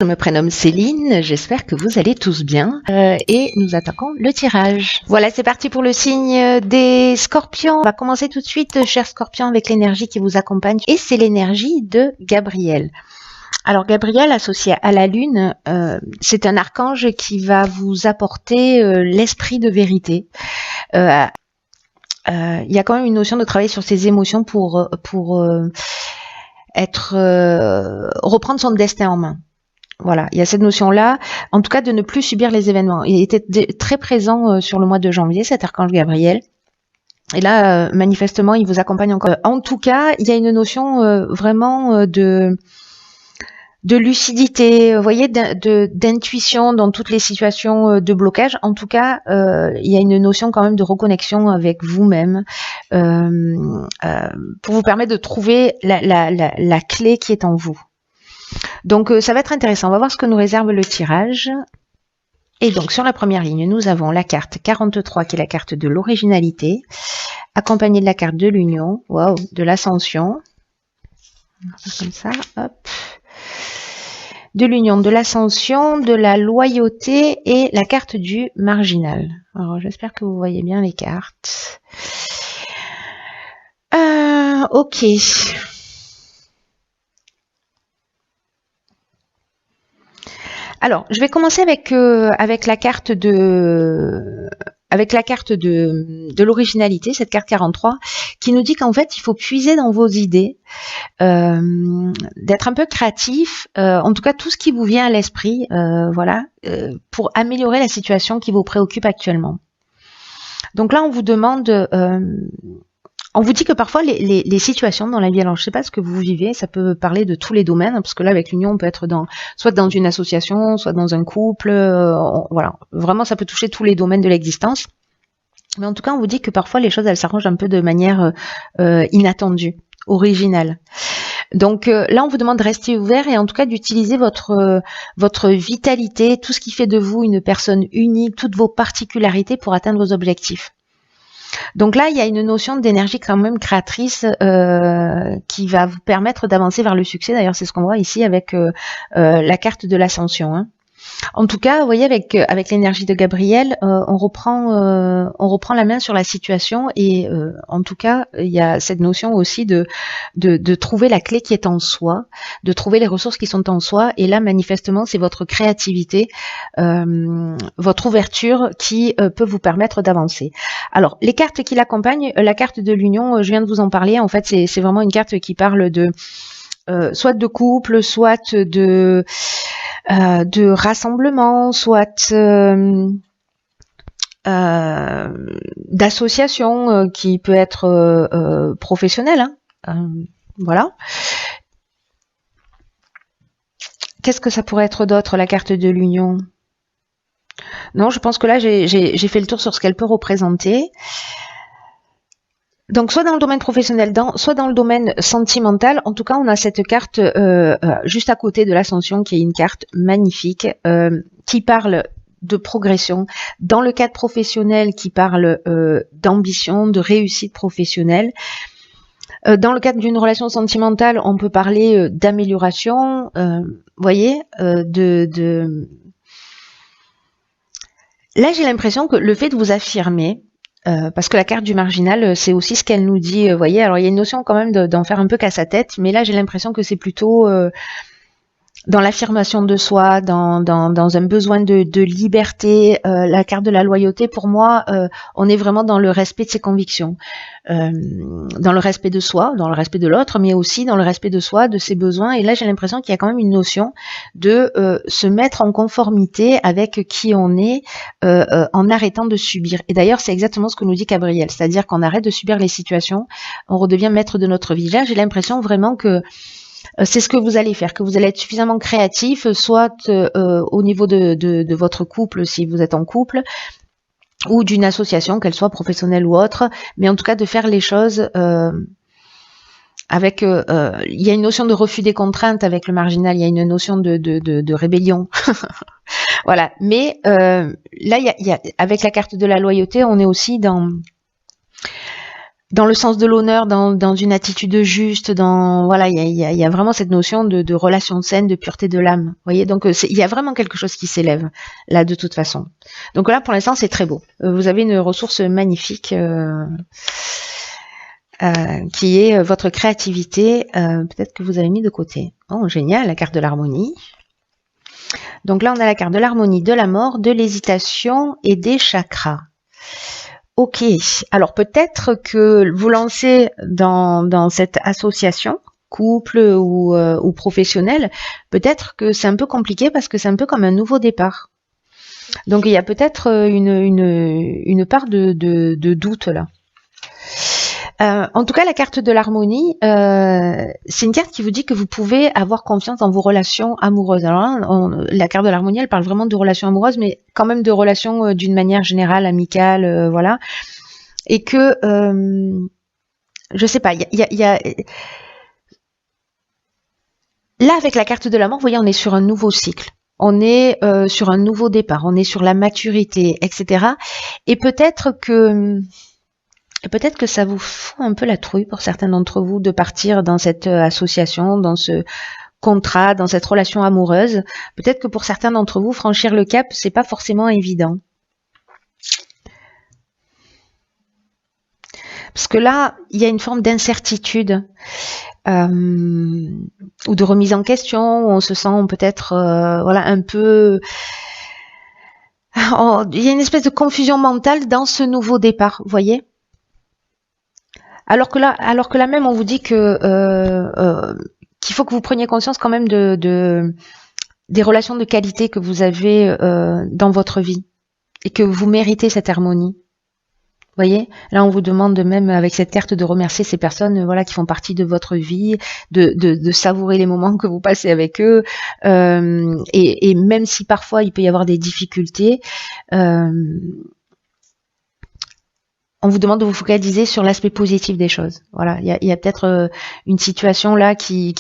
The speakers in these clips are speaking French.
Je me prénomme Céline, j'espère que vous allez tous bien et nous attaquons le tirage. Voilà, c'est parti pour le signe des scorpions. On va commencer tout de suite, chers scorpions, avec l'énergie qui vous accompagne et c'est l'énergie de Gabriel. Alors Gabriel, associé à la lune, c'est un archange qui va vous apporter l'esprit de vérité. Il y a quand même une notion de travailler sur ses émotions pour reprendre son destin en main. Voilà, il y a cette notion-là, en tout cas de ne plus subir les événements. Il était très présent sur le mois de janvier, cet archange Gabriel. Et là, manifestement, il vous accompagne encore. En tout cas, il y a une notion vraiment de lucidité, vous voyez, d'intuition dans toutes les situations de blocage. En tout cas, il y a une notion quand même de reconnexion avec vous-même pour vous permettre de trouver la clé qui est en vous. Donc ça va être intéressant, on va voir ce que nous réserve le tirage. Et donc sur la première ligne, nous avons la carte 43 qui est la carte de l'originalité, accompagnée de la carte de l'union, waouh, de l'ascension, comme ça, hop, de l'union, de l'ascension, de la loyauté et la carte du marginal. Alors j'espère que vous voyez bien les cartes. Ok. Alors, je vais commencer avec la carte de l'originalité, cette carte 43, qui nous dit qu'en fait, il faut puiser dans vos idées, d'être un peu créatif, en tout cas tout ce qui vous vient à l'esprit, voilà, pour améliorer la situation qui vous préoccupe actuellement. Donc là, on vous demande... on vous dit que parfois les situations dans la vie, alors je ne sais pas ce que vous vivez, ça peut parler de tous les domaines, parce que là avec l'union on peut être soit dans une association, soit dans un couple, voilà, vraiment ça peut toucher tous les domaines de l'existence. Mais en tout cas on vous dit que parfois les choses elles s'arrangent un peu de manière inattendue, originale. Donc là on vous demande de rester ouvert et en tout cas d'utiliser votre vitalité, tout ce qui fait de vous une personne unique, toutes vos particularités pour atteindre vos objectifs. Donc là, il y a une notion d'énergie quand même créatrice qui va vous permettre d'avancer vers le succès. D'ailleurs, c'est ce qu'on voit ici avec la carte de l'ascension. Hein. En tout cas, vous voyez, avec l'énergie de Gabriel, on reprend la main sur la situation et en tout cas, il y a cette notion aussi de trouver la clé qui est en soi, de trouver les ressources qui sont en soi. Et là, manifestement, c'est votre créativité, votre ouverture qui peut vous permettre d'avancer. Alors, les cartes qui l'accompagnent, la carte de l'union, je viens de vous en parler. En fait, c'est vraiment une carte qui parle de soit de couple, soit de rassemblement, soit d'association qui peut être professionnelle. Hein. Voilà. Qu'est-ce que ça pourrait être d'autre, la carte de l'union? Non, je pense que là, j'ai fait le tour sur ce qu'elle peut représenter. Donc, soit dans le domaine professionnel, soit dans le domaine sentimental. En tout cas, on a cette carte juste à côté de l'ascension, qui est une carte magnifique, qui parle de progression. Dans le cadre professionnel, qui parle d'ambition, de réussite professionnelle. Dans le cadre d'une relation sentimentale, on peut parler d'amélioration, voyez, Là, j'ai l'impression que le fait de vous affirmer, parce que la carte du marginal, c'est aussi ce qu'elle nous dit, vous voyez, alors il y a une notion quand même d'en faire un peu qu'à sa tête, mais là j'ai l'impression que c'est plutôt dans l'affirmation de soi, dans un besoin de liberté, la carte de la loyauté, pour moi, on est vraiment dans le respect de ses convictions, dans le respect de soi, dans le respect de l'autre, mais aussi dans le respect de soi, de ses besoins. Et là, j'ai l'impression qu'il y a quand même une notion de se mettre en conformité avec qui on est en arrêtant de subir. Et d'ailleurs, c'est exactement ce que nous dit Gabriel, c'est-à-dire qu'on arrête de subir les situations, on redevient maître de notre vie. Là, j'ai l'impression vraiment que c'est ce que vous allez faire, que vous allez être suffisamment créatif, soit au niveau de votre couple, si vous êtes en couple, ou d'une association, qu'elle soit professionnelle ou autre, mais en tout cas de faire les choses avec... il y a une notion de refus des contraintes avec le marginal, il y a une notion de rébellion. Voilà, mais là, avec la carte de la loyauté, on est aussi dans dans le sens de l'honneur, dans une attitude juste, voilà, il y a vraiment cette notion de relation saine, de pureté de l'âme. Vous voyez, donc il y a vraiment quelque chose qui s'élève là de toute façon. Donc là, pour l'instant, c'est très beau. Vous avez une ressource magnifique qui est votre créativité. Peut-être que vous avez mis de côté. Oh, génial, la carte de l'harmonie. Donc là, on a la carte de l'harmonie, de la mort, de l'hésitation et des chakras. Ok, alors peut-être que vous lancez dans cette association, couple ou professionnelle, peut-être que c'est un peu compliqué parce que c'est un peu comme un nouveau départ. Donc il y a peut-être une part de doute là. En tout cas, la carte de l'harmonie, c'est une carte qui vous dit que vous pouvez avoir confiance dans vos relations amoureuses. Alors là, la carte de l'harmonie, elle parle vraiment de relations amoureuses, mais quand même de relations d'une manière générale, amicale, voilà. Et que, je sais pas, il y a... Là, avec la carte de la mort, vous voyez, on est sur un nouveau cycle. On est sur un nouveau départ, on est sur la maturité, etc. Et peut-être que ça vous fout un peu la trouille pour certains d'entre vous de partir dans cette association, dans ce contrat, dans cette relation amoureuse. Peut-être que pour certains d'entre vous, franchir le cap, c'est pas forcément évident. Parce que là, il y a une forme d'incertitude ou de remise en question, où on se sent peut-être voilà, un peu... Il y a une espèce de confusion mentale dans ce nouveau départ, vous voyez ? Alors que là même, on vous dit que qu'il faut que vous preniez conscience quand même des relations de qualité que vous avez dans votre vie et que vous méritez cette harmonie. Vous voyez, là on vous demande même avec cette carte de remercier ces personnes voilà qui font partie de votre vie, de savourer les moments que vous passez avec eux et même si parfois il peut y avoir des difficultés. On vous demande de vous focaliser sur l'aspect positif des choses. Voilà, il y a peut-être une situation là qui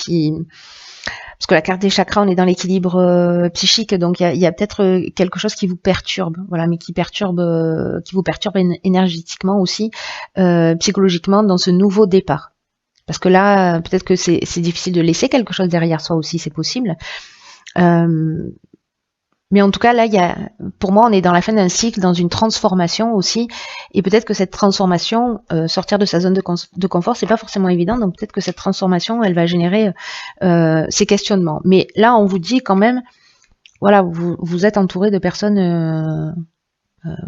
parce que la carte des chakras, on est dans l'équilibre psychique, donc il y a peut-être quelque chose qui vous perturbe, voilà, mais qui vous perturbe énergétiquement aussi, psychologiquement dans ce nouveau départ. Parce que là, peut-être que c'est difficile de laisser quelque chose derrière soi aussi, c'est possible. Mais en tout cas, là, pour moi, on est dans la fin d'un cycle, dans une transformation aussi. Et peut-être que cette transformation, sortir de sa zone de confort, c'est pas forcément évident. Donc peut-être que cette transformation, elle va générer ces questionnements. Mais là, on vous dit quand même, voilà, vous êtes entouré de personnes,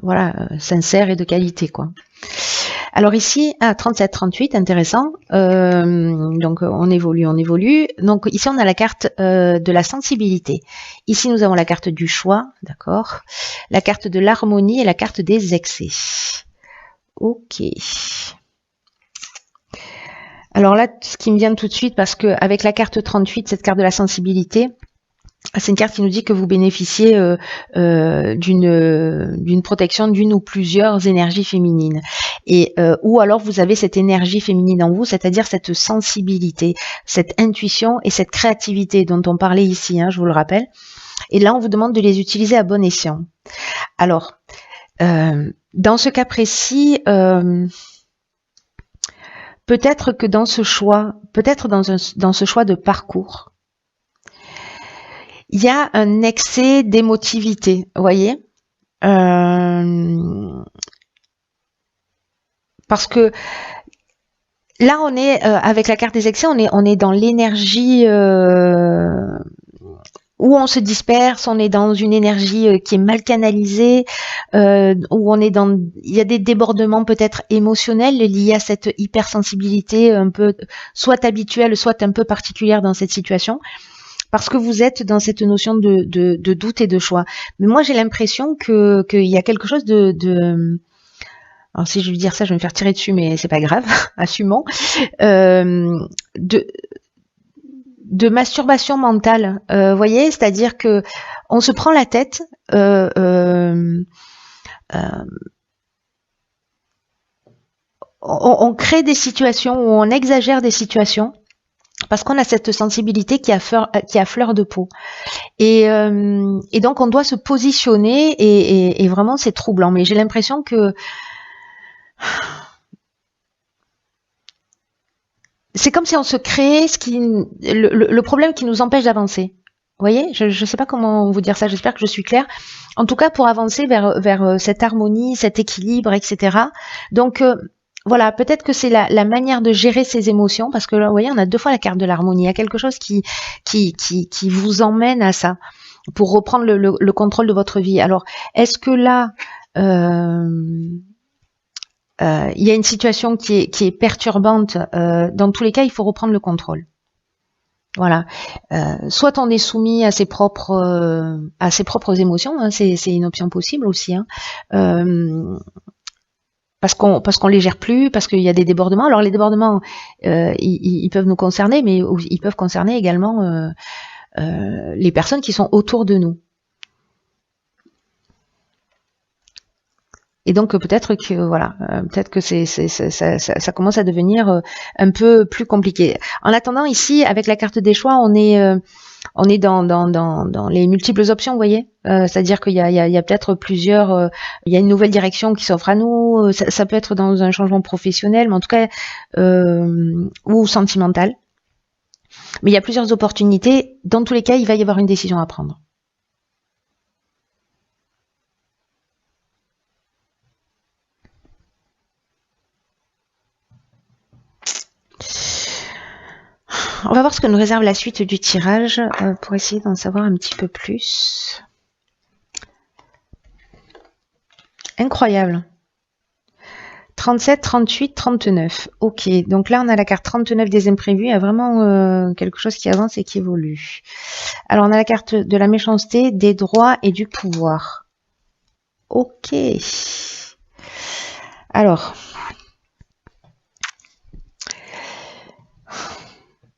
voilà, sincères et de qualité, quoi. Alors ici, 37, 38, intéressant. Donc on évolue. Donc ici on a la carte de la sensibilité. Ici nous avons la carte du choix, d'accord. La carte de l'harmonie et la carte des excès. Ok. Alors là, ce qui me vient tout de suite, parce que avec la carte 38, cette carte de la sensibilité, c'est une carte qui nous dit que vous bénéficiez d'une protection d'une ou plusieurs énergies féminines, et ou alors vous avez cette énergie féminine en vous, c'est-à-dire cette sensibilité, cette intuition et cette créativité dont on parlait ici, hein, je vous le rappelle. Et là, on vous demande de les utiliser à bon escient. Alors, dans ce cas précis, peut-être que dans ce choix, dans ce choix de parcours, il y a un excès d'émotivité, vous voyez, parce que là on est avec la carte des excès, on est dans l'énergie où on se disperse, on est dans une énergie qui est mal canalisée, où il y a des débordements peut-être émotionnels liés à cette hypersensibilité un peu soit habituelle, soit un peu particulière dans cette situation. Parce que vous êtes dans cette notion de doute et de choix. Mais moi, j'ai l'impression qu'il y a quelque chose alors si je veux dire ça, je vais me faire tirer dessus, mais c'est pas grave, assumons. De masturbation mentale, voyez, c'est-à-dire que on se prend la tête. On crée des situations où on exagère des situations. Parce qu'on a cette sensibilité qui a fleur de peau. Et donc, on doit se positionner et vraiment, c'est troublant. Mais j'ai l'impression que c'est comme si on se créait le problème qui nous empêche d'avancer. Vous voyez, je ne sais pas comment vous dire ça, j'espère que je suis claire. En tout cas, pour avancer vers cette harmonie, cet équilibre, etc. Donc, voilà, peut-être que c'est la manière de gérer ses émotions, parce que là, vous voyez, on a 2 fois la carte de l'harmonie. Il y a quelque chose qui vous emmène à ça, pour reprendre le contrôle de votre vie. Alors, est-ce que là, il y a une situation qui est perturbante? Dans tous les cas, il faut reprendre le contrôle. Voilà. Soit on est soumis à ses propres émotions, hein, c'est une option possible aussi, hein. Parce qu'on les gère plus, parce qu'il y a des débordements. Alors les débordements, ils peuvent nous concerner, mais ils peuvent concerner également les personnes qui sont autour de nous. Et donc peut-être que voilà, peut-être que ça commence à devenir un peu plus compliqué. En attendant, ici, avec la carte des choix, on est dans les multiples options, vous voyez. C'est-à-dire qu'il y a peut-être plusieurs, il y a une nouvelle direction qui s'offre à nous. Ça peut être dans un changement professionnel, mais en tout cas ou sentimental. Mais il y a plusieurs opportunités. Dans tous les cas, il va y avoir une décision à prendre. On va voir ce que nous réserve la suite du tirage pour essayer d'en savoir un petit peu plus. Incroyable. 37, 38, 39. Ok, donc là on a la carte 39 des imprévus. Il y a vraiment quelque chose qui avance et qui évolue. Alors on a la carte de la méchanceté, des droits et du pouvoir. Ok. Alors...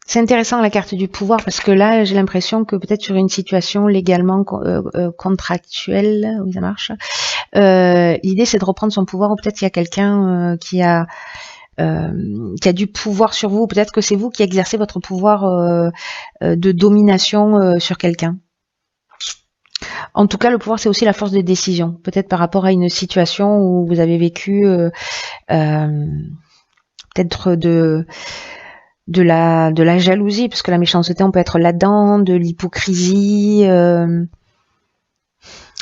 c'est intéressant la carte du pouvoir parce que là j'ai l'impression que peut-être sur une situation légalement contractuelle, oui ça marche, l'idée c'est de reprendre son pouvoir, ou peut-être il y a quelqu'un qui a du pouvoir sur vous, peut-être que c'est vous qui exercez votre pouvoir de domination sur quelqu'un. En tout cas le pouvoir c'est aussi la force de décision, peut-être par rapport à une situation où vous avez vécu peut-être de la jalousie, parce que la méchanceté on peut être là-dedans, de l'hypocrisie,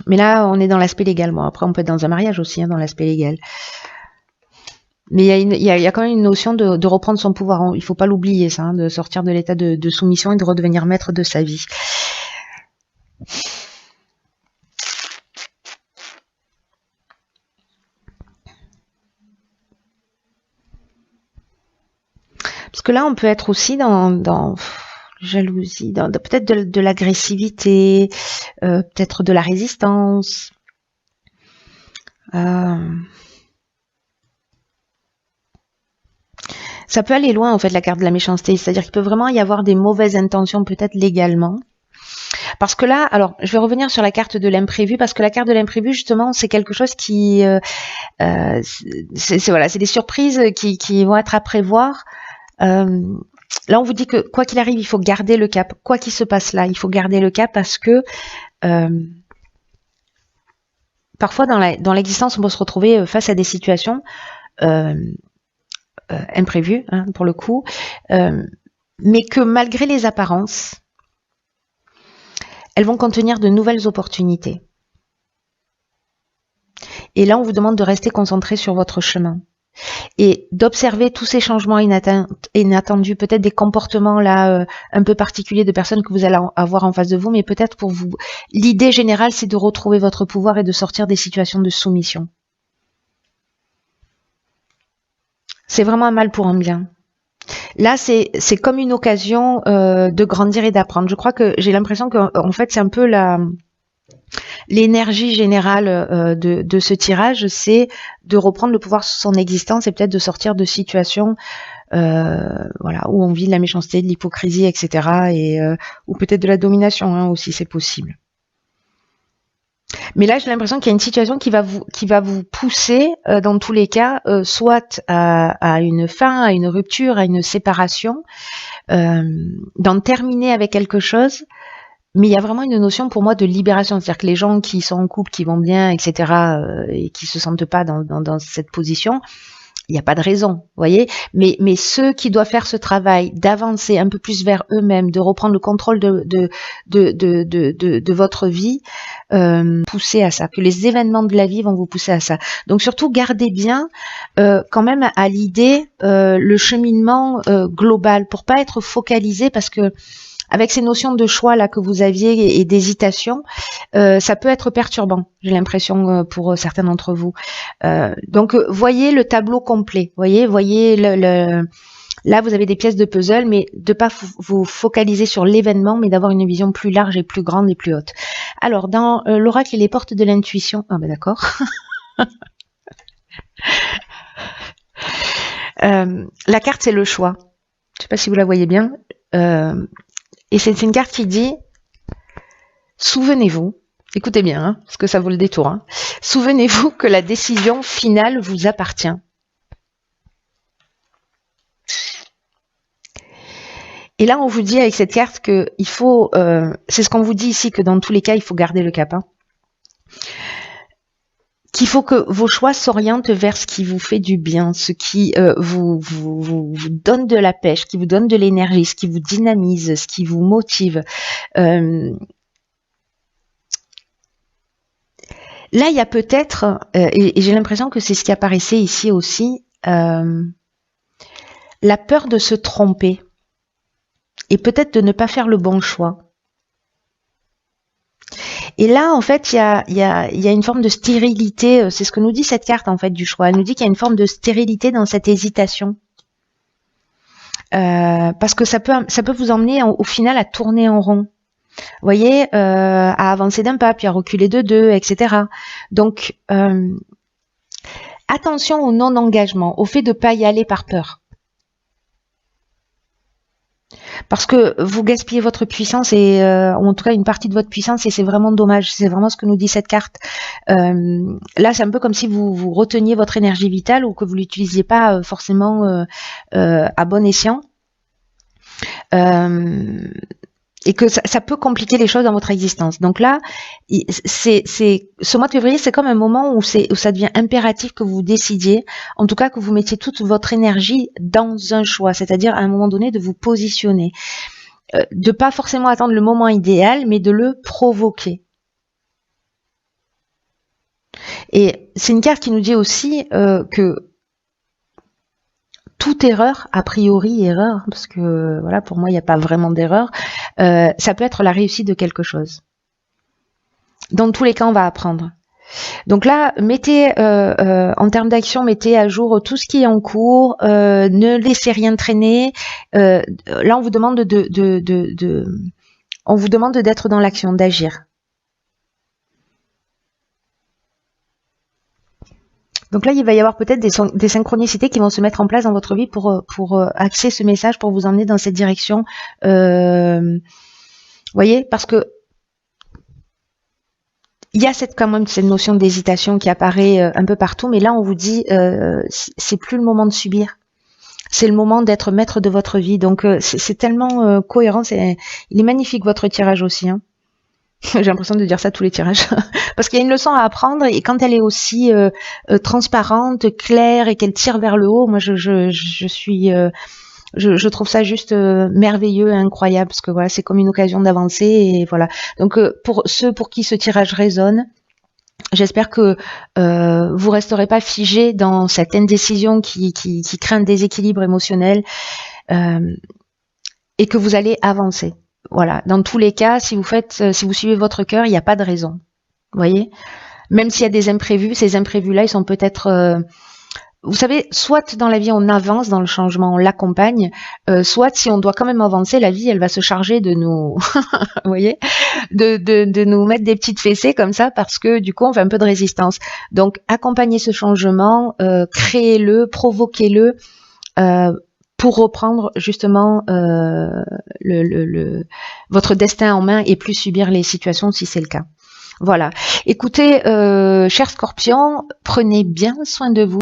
mais là on est dans l'aspect légal. Bon, après on peut être dans un mariage aussi, hein, dans l'aspect légal, mais il y a quand même une notion de reprendre son pouvoir, il faut pas l'oublier ça, hein, de sortir de l'état de soumission et de redevenir maître de sa vie. Parce que là on peut être aussi dans jalousie, peut-être de l'agressivité, peut-être de la résistance. Ça peut aller loin en fait la carte de la méchanceté, c'est-à-dire qu'il peut vraiment y avoir des mauvaises intentions peut-être légalement. Parce que là, alors je vais revenir sur la carte de l'imprévu, parce que la carte de l'imprévu justement c'est quelque chose qui, c'est des surprises qui vont être à prévoir. Là, on vous dit que quoi qu'il arrive, il faut garder le cap. Quoi qu'il se passe là, il faut garder le cap parce que parfois dans l'existence, on peut se retrouver face à des situations imprévues, hein, pour le coup, mais que malgré les apparences, elles vont contenir de nouvelles opportunités. Et là, on vous demande de rester concentré sur votre chemin et d'observer tous ces changements inattendus, peut-être des comportements là un peu particuliers de personnes que vous allez avoir en face de vous, mais peut-être pour vous, l'idée générale c'est de retrouver votre pouvoir et de sortir des situations de soumission. C'est vraiment un mal pour un bien. Là c'est comme une occasion de grandir et d'apprendre. Je crois que j'ai l'impression que en fait c'est un peu l'énergie générale de ce tirage, c'est de reprendre le pouvoir sur son existence et peut-être de sortir de situations voilà, où on vit de la méchanceté, de l'hypocrisie, etc. Ou peut-être de la domination, hein, aussi, c'est possible. Mais là, j'ai l'impression qu'il y a une situation qui va vous pousser, dans tous les cas, soit à une fin, à une rupture, à une séparation, d'en terminer avec quelque chose. Mais il y a vraiment une notion pour moi de libération, c'est-à-dire que les gens qui sont en couple, qui vont bien, etc., et qui se sentent pas dans cette position, il n'y a pas de raison, vous voyez. Mais ceux qui doivent faire ce travail d'avancer un peu plus vers eux-mêmes, de reprendre le contrôle de votre vie, pousser à ça, que les événements de la vie vont vous pousser à ça. Donc surtout, gardez bien quand même à l'idée le cheminement global, pour pas être focalisé, parce que avec ces notions de choix là que vous aviez et d'hésitation, ça peut être perturbant, j'ai l'impression, pour certains d'entre vous. Donc voyez le tableau complet, voyez là vous avez des pièces de puzzle, mais de pas vous focaliser sur l'événement, mais d'avoir une vision plus large et plus grande et plus haute. Alors dans l'oracle et les portes de l'intuition, ah ben d'accord. La carte c'est le choix. Je sais pas si vous la voyez bien. Et c'est une carte qui dit, souvenez-vous, écoutez bien, hein, parce que ça vaut le détour, hein, souvenez-vous que la décision finale vous appartient. Et là, on vous dit avec cette carte que il faut, c'est ce qu'on vous dit ici, que dans tous les cas, il faut garder le cap, hein, qu'il faut que vos choix s'orientent vers ce qui vous fait du bien, ce qui vous donne de la pêche, qui vous donne de l'énergie, ce qui vous dynamise, ce qui vous motive. Là, il y a peut-être, et j'ai l'impression que c'est ce qui apparaissait ici aussi, la peur de se tromper et peut-être de ne pas faire le bon choix. Et là, en fait, il y a une forme de stérilité. C'est ce que nous dit cette carte, en fait, du choix. Elle nous dit qu'il y a une forme de stérilité dans cette hésitation. Parce que ça peut vous emmener, au final, à tourner en rond. Vous voyez, à avancer d'un pas, puis à reculer de deux, etc. Donc, attention au non-engagement, au fait de ne pas y aller par peur. Parce que vous gaspillez votre puissance, et en tout cas une partie de votre puissance, et c'est vraiment dommage. C'est vraiment ce que nous dit cette carte. Là, c'est un peu comme si vous reteniez votre énergie vitale, ou que vous l'utilisiez pas forcément à bon escient. Et que ça peut compliquer les choses dans votre existence. Donc là, ce mois de février, c'est comme un moment où ça devient impératif que vous décidiez, en tout cas que vous mettiez toute votre énergie dans un choix, c'est-à-dire à un moment donné de vous positionner, de pas forcément attendre le moment idéal, mais de le provoquer. Et c'est une carte qui nous dit aussi que toute erreur, a priori erreur, parce que voilà, pour moi il n'y a pas vraiment d'erreur, ça peut être la réussite de quelque chose. Dans tous les cas, on va apprendre. Donc là, mettez en termes d'action, mettez à jour tout ce qui est en cours, ne laissez rien traîner. Là, on vous demande d'être dans l'action, d'agir. Donc là, il va y avoir peut-être des synchronicités qui vont se mettre en place dans votre vie pour axer ce message, pour vous emmener dans cette direction. Vous voyez, parce que il y a quand même cette notion d'hésitation qui apparaît un peu partout, mais là, on vous dit, c'est plus le moment de subir. C'est le moment d'être maître de votre vie. Donc, c'est tellement cohérent. Il est magnifique, votre tirage aussi, hein. J'ai l'impression de dire ça tous les tirages. Parce qu'il y a une leçon à apprendre, et quand elle est aussi transparente, claire, et qu'elle tire vers le haut, moi je trouve ça juste merveilleux et incroyable, parce que voilà, c'est comme une occasion d'avancer, et voilà. Donc pour ceux pour qui ce tirage résonne, j'espère que vous resterez pas figés dans cette indécision qui crée un déséquilibre émotionnel, et que vous allez avancer. Voilà, dans tous les cas, si vous suivez votre cœur, il n'y a pas de raison. Vous voyez, même s'il y a des imprévus, ces imprévus-là, ils sont peut-être, vous savez, soit dans la vie on avance dans le changement, on l'accompagne, soit si on doit quand même avancer, la vie, elle va se charger de nous, vous voyez, de nous mettre des petites fessées comme ça, parce que du coup, on fait un peu de résistance. Donc, accompagnez ce changement, créez-le, provoquez-le. Pour reprendre justement votre destin en main, et plus subir les situations si c'est le cas. Voilà. Écoutez, chers scorpions, prenez bien soin de vous.